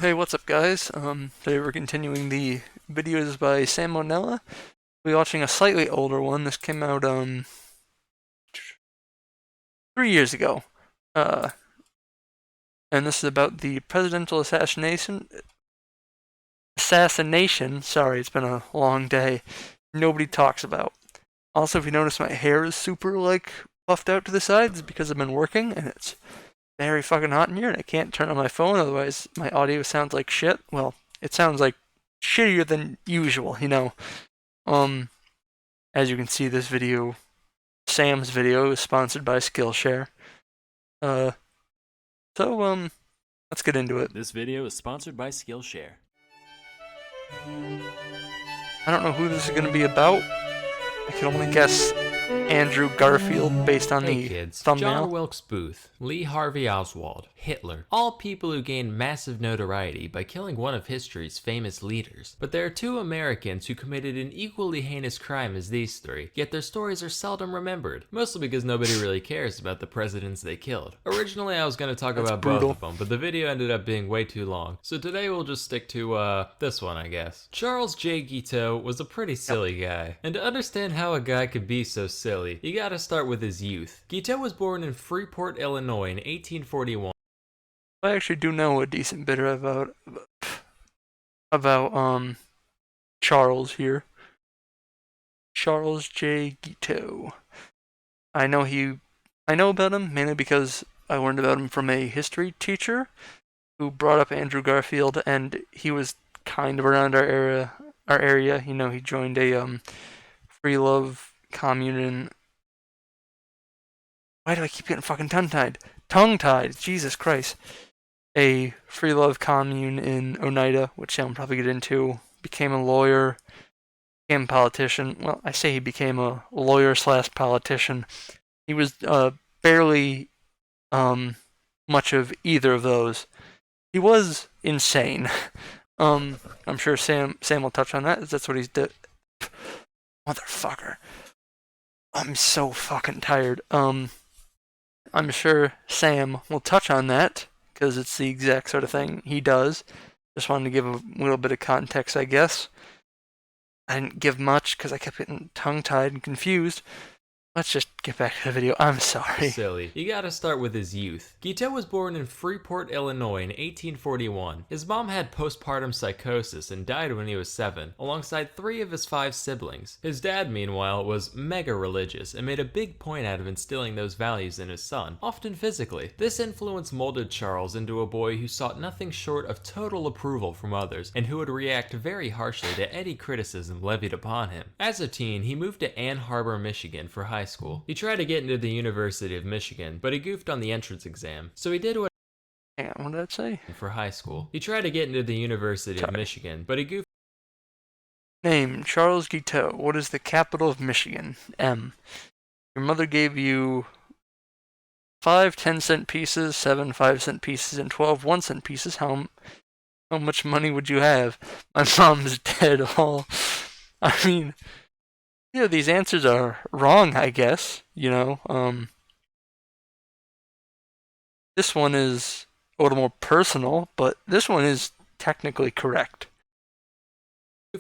Hey, what's up, guys? Today we're continuing the videos by Sam O Nella. We're watching a slightly older one. This came out 3 years ago, uh, and this is about the presidential assassination. Sorry, it's been a long day. Nobody talks about. Also, if you notice, my hair is super puffed out to the sides because I've been working, and it's very fucking hot in here, and I can't turn on my phone, otherwise my audio sounds like shit. Well, it sounds like shittier than usual. Um, as you can see, this video, Sam's video, is sponsored by Skillshare. Uh, so, let's get into it. This video is sponsored by Skillshare. I don't know who this is gonna be about. I can only guess Andrew Garfield based on Hey the kids, thumbnail. John Wilkes Booth, Lee Harvey Oswald, Hitler, all people who gained massive notoriety by killing one of history's famous leaders. But there are two Americans who committed an equally heinous crime as these three, yet their stories are seldom remembered, mostly because nobody really cares about the presidents they killed. Originally I was going to talk That's about brutal. both of them, but the video ended up being way too long, so today we'll just stick to this one, I guess. Charles J. Guiteau was a pretty silly guy, and to understand how a guy could be so silly, you gotta start with his youth. Guiteau was born in Freeport, Illinois in 1841. I actually do know a decent bit about Charles here. Charles J. Guiteau. I know about him mainly because I learned about him from a history teacher who brought up Andrew Garfield, and he was kind of around our area. He joined a free love commune in. Why do I keep getting fucking tongue-tied? Jesus Christ. A free love commune in Oneida, which I'll probably get into. Became a lawyer, became a politician. Well, I say he became a lawyer/politician. He was barely much of either of those. He was insane. I'm sure Sam will touch on that. That's what he's did. Motherfucker. I'm so fucking tired. I'm sure Sam will touch on that because it's the exact sort of thing he does. Just wanted to give a little bit of context, I guess. I didn't give much because I kept getting tongue-tied and confused. Let's just get back to the video. I'm sorry. Silly. You gotta start with his youth. Guiteau was born in Freeport, Illinois in 1841. His mom had postpartum psychosis and died when he was 7, alongside 3 of his 5 siblings. His dad, meanwhile, was mega religious and made a big point out of instilling those values in his son, often physically. This influence molded Charles into a boy who sought nothing short of total approval from others, and who would react very harshly to any criticism levied upon him. As a teen, he moved to Ann Arbor, Michigan for high school. He tried to get into the University of Michigan, but he goofed on the entrance exam. So he did what Hang on, what did that say? for high school. He tried to get into the University of Michigan, but he goofed. Name, Charles Guiteau. What is the capital of Michigan? M. Your mother gave you 5 10-cent pieces, 7 5-cent pieces, and 12 1-cent pieces. How much money would you have? My mom's dead. All. I mean, these answers are wrong, I guess. This one is a little more personal, but this one is technically correct.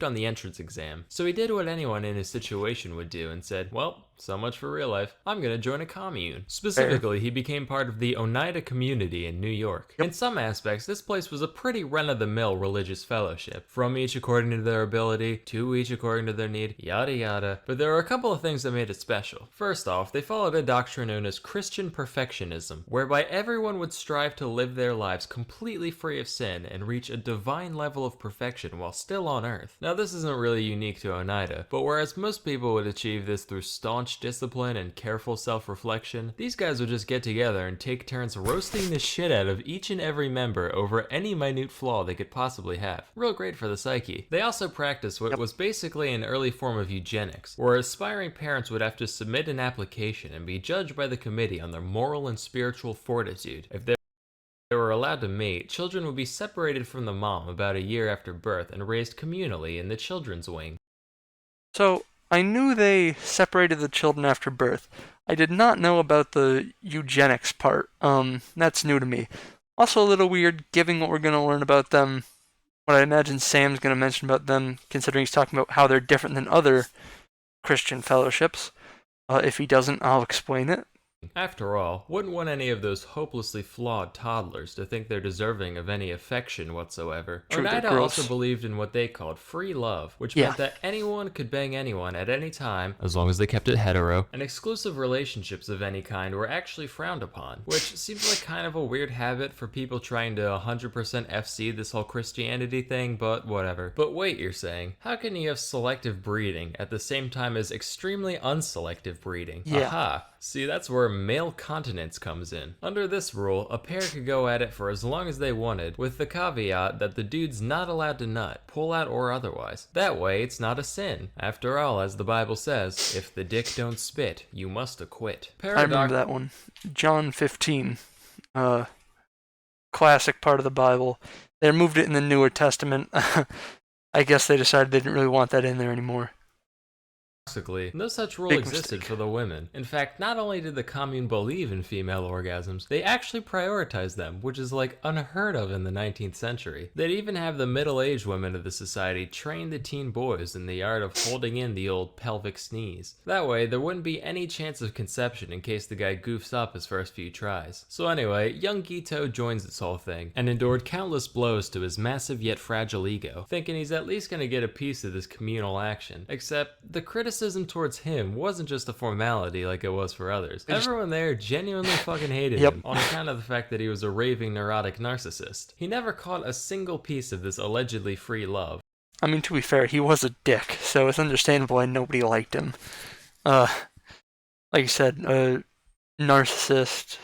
On the entrance exam. So he did what anyone in his situation would do and said, well, so much for real life. I'm gonna join a commune. Specifically, he became part of the Oneida community in New York. Yep. In some aspects, this place was a pretty run-of-the-mill religious fellowship. From each according to their ability, to each according to their need, yada yada. But there are a couple of things that made it special. First off, they followed a doctrine known as Christian perfectionism, whereby everyone would strive to live their lives completely free of sin and reach a divine level of perfection while still on earth. Now, this isn't really unique to Oneida, but whereas most people would achieve this through staunch discipline and careful self-reflection, these guys would just get together and take turns roasting the shit out of each and every member over any minute flaw they could possibly have. Real great for the psyche. They also practiced what was basically an early form of eugenics, where aspiring parents would have to submit an application and be judged by the committee on their moral and spiritual fortitude. If they were allowed to mate, children would be separated from the mom about a year after birth and raised communally in the children's wing. So, I knew they separated the children after birth. I did not know about the eugenics part. That's new to me. Also a little weird, given what we're going to learn about them, what I imagine Sam's going to mention about them, considering he's talking about how they're different than other Christian fellowships. If he doesn't, I'll explain it. After all, wouldn't want any of those hopelessly flawed toddlers to think they're deserving of any affection whatsoever. True, they're Oneida gross. also believed in what they called free love, which Yeah. meant that anyone could bang anyone at any time, as long as they kept it hetero, and exclusive relationships of any kind were actually frowned upon, which seems like kind of a weird habit for people trying to 100% FC this whole Christianity thing, but whatever. But wait, you're saying, how can you have selective breeding at the same time as extremely unselective breeding? Yeah. Aha! See, that's where male continence comes in. Under this rule, a pair could go at it for as long as they wanted, with the caveat that the dude's not allowed to nut, pull out or otherwise. That way, it's not a sin. After all, as the Bible says, if the dick don't spit, you must acquit. I remember that one. John 15. Classic part of the Bible. They removed it in the Newer Testament. I guess they decided they didn't really want that in there anymore. No such rule Big existed mistake. for the women. In fact, not only did the commune believe in female orgasms, they actually prioritized them, which is like unheard of in the 19th century. They'd even have the middle-aged women of the society train the teen boys in the art of holding in the old pelvic sneeze. That way, there wouldn't be any chance of conception in case the guy goofs up his first few tries. So anyway, young Guiteau joins this whole thing, and endured countless blows to his massive yet fragile ego, thinking he's at least gonna get a piece of this communal action. Except, the criticism towards him wasn't just a formality like it was for others. Everyone there genuinely fucking hated him on account of the fact that he was a raving neurotic narcissist. He never caught a single piece of this allegedly free love. I mean, to be fair, he was a dick, so it's understandable why nobody liked him. Like you said, narcissist,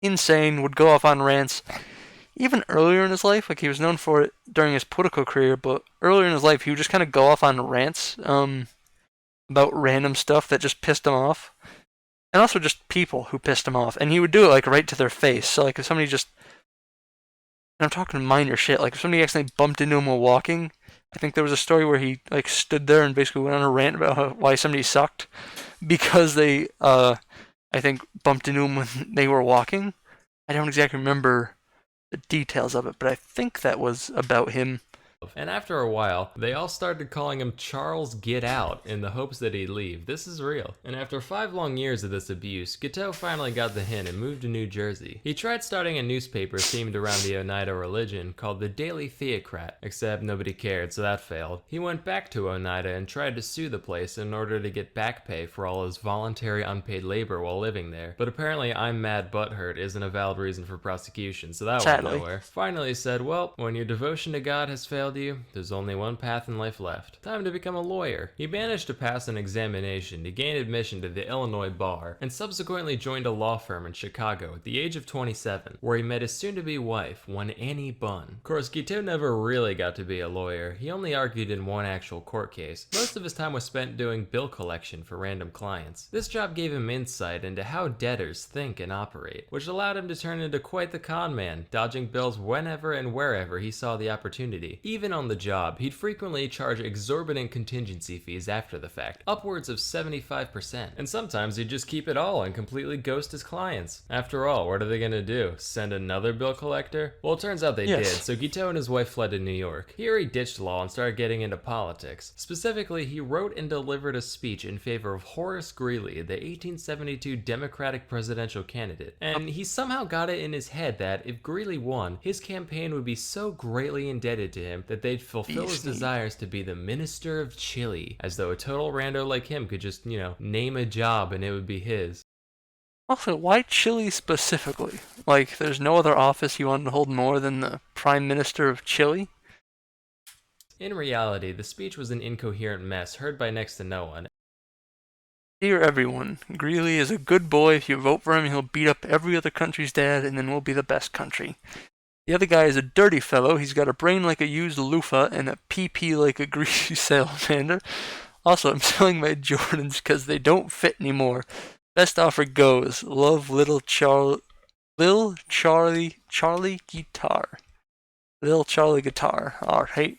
insane, would go off on rants. Even earlier in his life, like he was known for it during his political career, but earlier in his life, he would just kind of go off on rants about random stuff that just pissed him off. And also just people who pissed him off. And he would do it like right to their face. So like if somebody just, and I'm talking minor shit, like if somebody accidentally bumped into him while walking, I think there was a story where he like stood there and basically went on a rant about why somebody sucked because they, I think, bumped into him when they were walking. I don't exactly remember the details of it, but I think that was about him. And after a while, they all started calling him Charles Get Out in the hopes that he'd leave. This is real. And after 5 long years of this abuse, Guiteau finally got the hint and moved to New Jersey. He tried starting a newspaper themed around the Oneida religion called the Daily Theocrat, except nobody cared, so that failed. He went back to Oneida and tried to sue the place in order to get back pay for all his voluntary unpaid labor while living there. But apparently I'm mad butthurt isn't a valid reason for prosecution, so that went nowhere. Finally he said, well, when your devotion to God has failed you, there's only one path in life left. Time to become a lawyer. He managed to pass an examination to gain admission to the Illinois bar, and subsequently joined a law firm in Chicago at the age of 27, where he met his soon-to-be wife, one Annie Bunn. Of course, Guiteau never really got to be a lawyer. He only argued in one actual court case. Most of his time was spent doing bill collection for random clients. This job gave him insight into how debtors think and operate, which allowed him to turn into quite the con man, dodging bills whenever and wherever he saw the opportunity. Even on the job, he'd frequently charge exorbitant contingency fees after the fact, upwards of 75%. And sometimes he'd just keep it all and completely ghost his clients. After all, what are they gonna do? Send another bill collector? Well, it turns out they did, so Guiteau and his wife fled to New York. Here he ditched law and started getting into politics. Specifically, he wrote and delivered a speech in favor of Horace Greeley, the 1872 Democratic presidential candidate. And he somehow got it in his head that if Greeley won, his campaign would be so greatly indebted to him that they'd fulfill his desires to be the Minister of Chile, as though a total rando like him could just, name a job and it would be his. Also, why Chile specifically? Like, there's no other office you want to hold more than the Prime Minister of Chile? In reality, the speech was an incoherent mess heard by next to no one. Dear everyone, Greeley is a good boy. If you vote for him, he'll beat up every other country's dad, and then we'll be the best country. The other guy is a dirty fellow. He's got a brain like a used loofah and a pee-pee like a greasy salamander. Also, I'm selling my Jordans because they don't fit anymore. Best offer goes. Love, Charlie Guitar. Lil Charlie Guitar. Alright.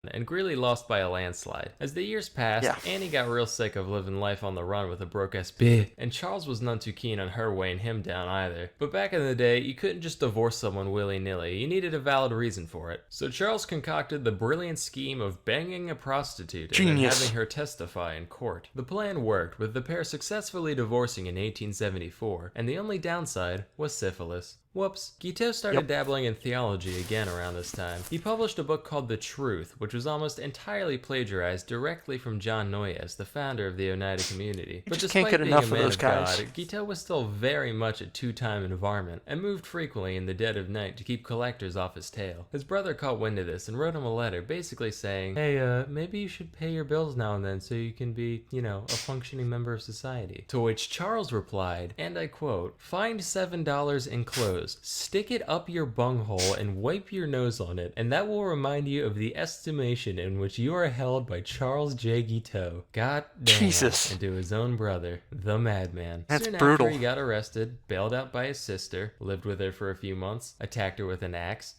and Greeley lost by a landslide. As the years passed, Annie got real sick of living life on the run with a broke-ass bitch, and Charles was none too keen on her weighing him down either. But back in the day, you couldn't just divorce someone willy-nilly, you needed a valid reason for it. So Charles concocted the brilliant scheme of banging a prostitute and then having her testify in court. The plan worked, with the pair successfully divorcing in 1874, and the only downside was syphilis. Whoops. Guiteau started dabbling in theology again around this time. He published a book called The Truth, which was almost entirely plagiarized directly from John Noyes, the founder of the Oneida community. But despite being a man of God, Guiteau was still very much a two-time varmint, and moved frequently in the dead of night to keep collectors off his tail. His brother caught wind of this and wrote him a letter basically saying, hey, maybe you should pay your bills now and then so you can be, you know, a functioning member of society. To which Charles replied, and I quote, "Find $7 enclosed. Stick it up your bunghole and wipe your nose on it, and that will remind you of the estimation in which you are held by Charles J. Guiteau." God damn. Jesus. And to his own brother, the madman. That's Soon brutal. After he got arrested, bailed out by his sister, lived with her for a few months, attacked her with an axe,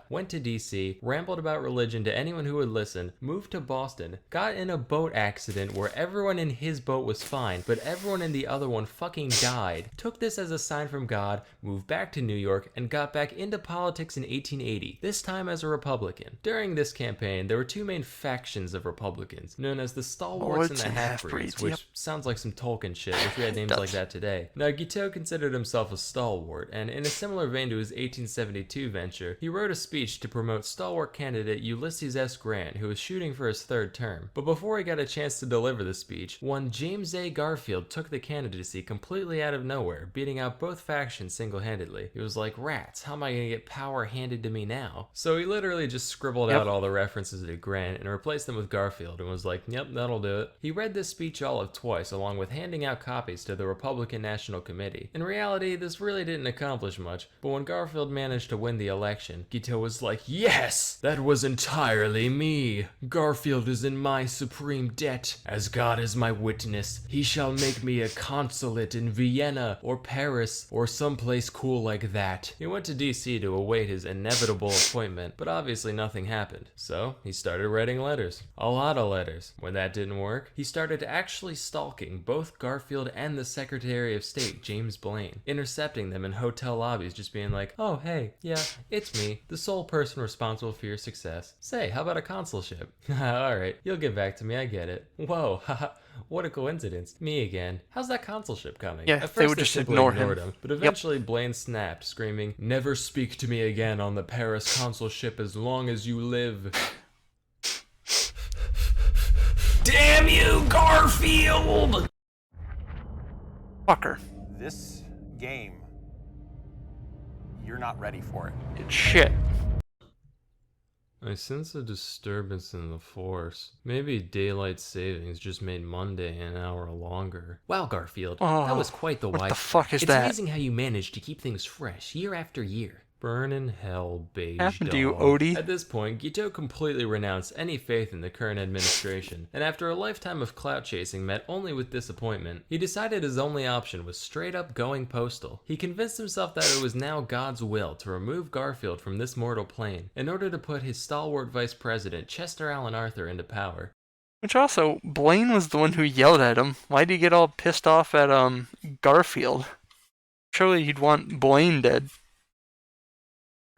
went to DC, rambled about religion to anyone who would listen, moved to Boston, got in a boat accident where everyone in his boat was fine, but everyone in the other one fucking died, took this as a sign from God, moved back to New York, and got back into politics in 1880, this time as a Republican. During this campaign, there were two main factions of Republicans, known as the Stalwarts and the Half-Breeds, which sounds like some Tolkien shit. Wish we had names like that today. Now, Guiteau considered himself a stalwart, and in a similar vein to his 1872 venture, he wrote a speech to promote stalwart candidate Ulysses S. Grant, who was shooting for his third term. But before he got a chance to deliver the speech, one James A. Garfield took the candidacy completely out of nowhere, beating out both factions single-handedly. He was like, rats, how am I gonna get power handed to me now? So he literally just scribbled out all the references to Grant and replaced them with Garfield and was like, yep, that'll do it. He read this speech all of twice, along with handing out copies to the Republican National Committee. In reality, this really didn't accomplish much, but when Garfield managed to win the election, Guiteau was like, yes, that was entirely me. Garfield is in my supreme debt. As God is my witness, he shall make me a consulate in Vienna or Paris or someplace cool like that. He went to DC to await his inevitable appointment, but obviously nothing happened. So he started writing letters. A lot of letters. When that didn't work, he started actually stalking both Garfield and the Secretary of State, James Blaine, intercepting them in hotel lobbies, just being like, oh hey, yeah, it's me, the sole person responsible for your success. Say, how about a consulship? Alright, you'll get back to me, I get it. Whoa, haha. What a coincidence. Me again. How's that consulship coming? Yeah, At first they would just ignore him. But eventually Blaine snapped, screaming, never speak to me again on the Paris consulship as long as you live. Damn you, Garfield! Fucker. This game, you're not ready for it. It's shit. I sense a disturbance in the force. Maybe daylight savings just made Monday an hour longer. Wow, Garfield, that was quite the What the fuck is that? It's amazing how you manage to keep things fresh year after year. Burn in hell, beige Happened dog. to you, Odie? At this point, Guiteau completely renounced any faith in the current administration, and after a lifetime of clout chasing met only with disappointment, he decided his only option was straight up going postal. He convinced himself that it was now God's will to remove Garfield from this mortal plane, in order to put his stalwart vice president Chester Alan Arthur into power. Which also, Blaine was the one who yelled at him. Why'd he get all pissed off at Garfield? Surely he'd want Blaine dead.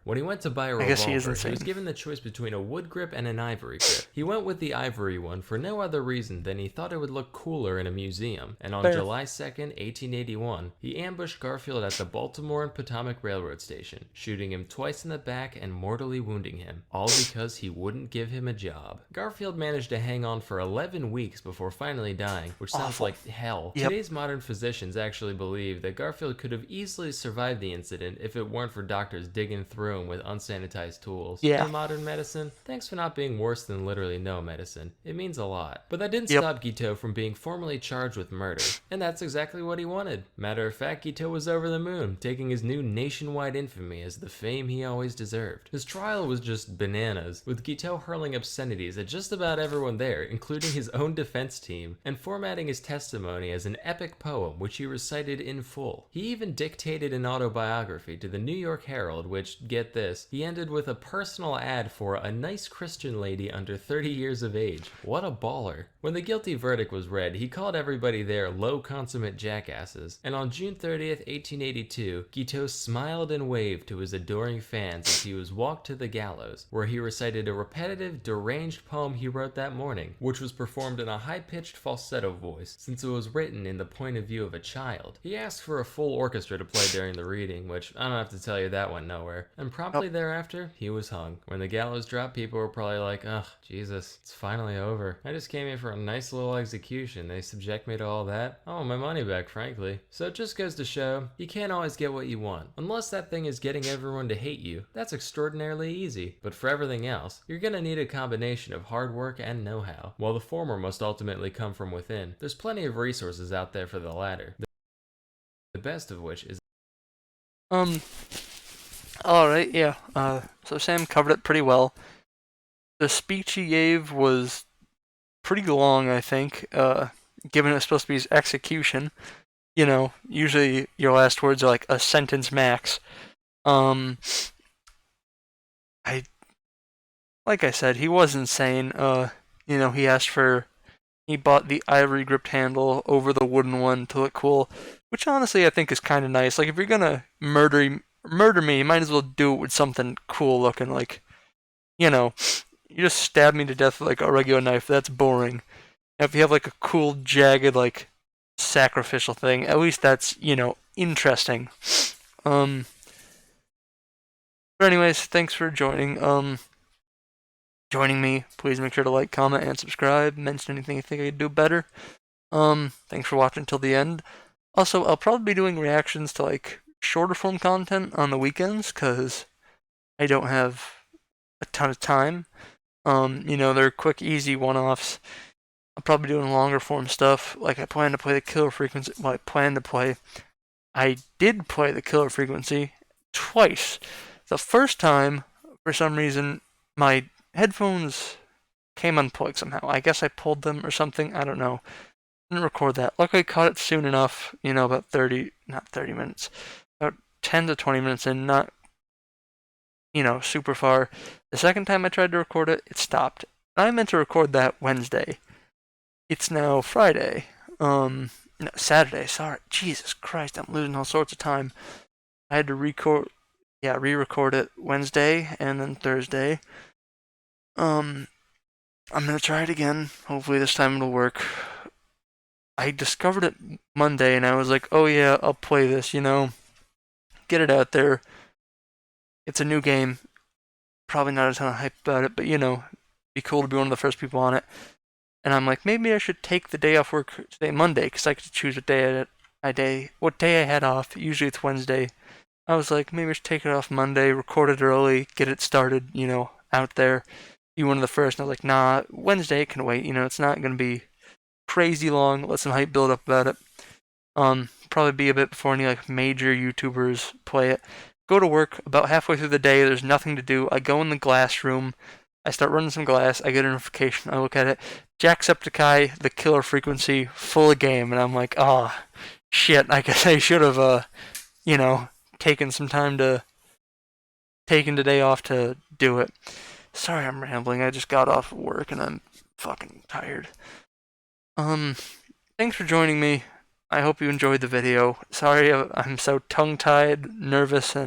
When he went to buy a revolver, he was given the choice between a wood grip and an ivory grip. He went with the ivory one for no other reason than he thought it would look cooler in a museum, and on July 2nd, 1881, he ambushed Garfield at the Baltimore and Potomac Railroad Station, shooting him twice in the back and mortally wounding him, all because he wouldn't give him a job. Garfield managed to hang on for 11 weeks before finally dying, which sounds like hell. Today's modern physicians actually believe that Garfield could have easily survived the incident if it weren't for doctors digging through him with unsanitized tools. In modern medicine, thanks for not being worse than literally no medicine. It means a lot. But that didn't stop Guiteau from being formally charged with murder. And that's exactly what he wanted. Matter of fact, Guiteau was over the moon, taking his new nationwide infamy as the fame he always deserved. His trial was just bananas, with Guiteau hurling obscenities at just about everyone there, including his own defense team, and formatting his testimony as an epic poem which he recited in full. He even dictated an autobiography to the New York Herald, which, get get this, he ended with a personal ad for a nice Christian lady under 30 years of age. What a baller. When the guilty verdict was read, he called everybody there low consummate jackasses, and on June 30th, 1882, Guiteau smiled and waved to his adoring fans as he was walked to the gallows, where he recited a repetitive, deranged poem he wrote that morning, which was performed in a high-pitched falsetto voice, since it was written in the point of view of a child. He asked for a full orchestra to play during the reading, which I don't have to tell you that went nowhere, and promptly thereafter, he was hung. When the gallows dropped, people were probably like, ugh, Jesus, it's finally over. I just came here for a nice little execution. They subject me to all that? I want my money back, frankly. So it just goes to show, you can't always get what you want. Unless that thing is getting everyone to hate you, that's extraordinarily easy. But for everything else, you're gonna need a combination of hard work and know-how. While the former must ultimately come from within, there's plenty of resources out there for the latter. The best of which is alright, yeah. So Sam covered it pretty well. The speech he gave was pretty long, I think, given it's supposed to be his execution. You know, usually your last words are like a sentence max. Like I said, he was insane. You know, he bought the ivory gripped handle over the wooden one to look cool, which honestly I think is kind of nice. Like, if you're gonna murder me, you might as well do it with something cool looking. Like, you know, you just stab me to death with like a regular knife. That's boring. Now, if you have like a cool, jagged, like sacrificial thing, at least that's, you know, interesting. But anyways, thanks for joining me. Please make sure to like, comment, and subscribe. Mention anything you think I could do better. Thanks for watching till the end. Also, I'll probably be doing reactions to like shorter form content on the weekends because I don't have a ton of time. You know, they're quick, easy one-offs. I'll probably be doing longer form stuff. Like, I plan to play the Killer Frequency. Well, I did play the Killer Frequency twice. The first time, for some reason, my headphones came unplugged somehow. I guess I pulled them or something. I don't know. Didn't record that. Luckily, I caught it soon enough. You know, about 30 minutes. About 10 to 20 minutes in. Not, you know, super far. The second time I tried to record it, it stopped. I meant to record that Wednesday. It's now Friday. No, Saturday. Sorry. Jesus Christ, I'm losing all sorts of time. I had to re-record it Wednesday and then Thursday. I'm gonna try it again. Hopefully this time it'll work. I discovered it Monday and I was like, oh yeah, I'll play this, you know. Get it out there. It's a new game. Probably not a ton of hype about it, but you know, be cool to be one of the first people on it. And I'm like, maybe I should take the day off work today, Monday, because I could choose what day I had off. Usually it's Wednesday. I was like, maybe I should take it off Monday, record it early, get it started, you know, out there. Be one of the first. And I was like, nah, Wednesday can wait. You know, it's not gonna be crazy long. Let some hype build up about it. Probably be a bit before any like major YouTubers play it. Go to work. About halfway through the day, there's nothing to do. I go in the glass room. I start running some glass. I get a notification. I look at it. Jacksepticeye, the Killer Frequency, full of game. And I'm like, oh, shit. I guess I should have, you know, taken the day off to do it. Sorry I'm rambling. I just got off work and I'm fucking tired. Thanks for joining me. I hope you enjoyed the video. Sorry I'm so tongue-tied, nervous, and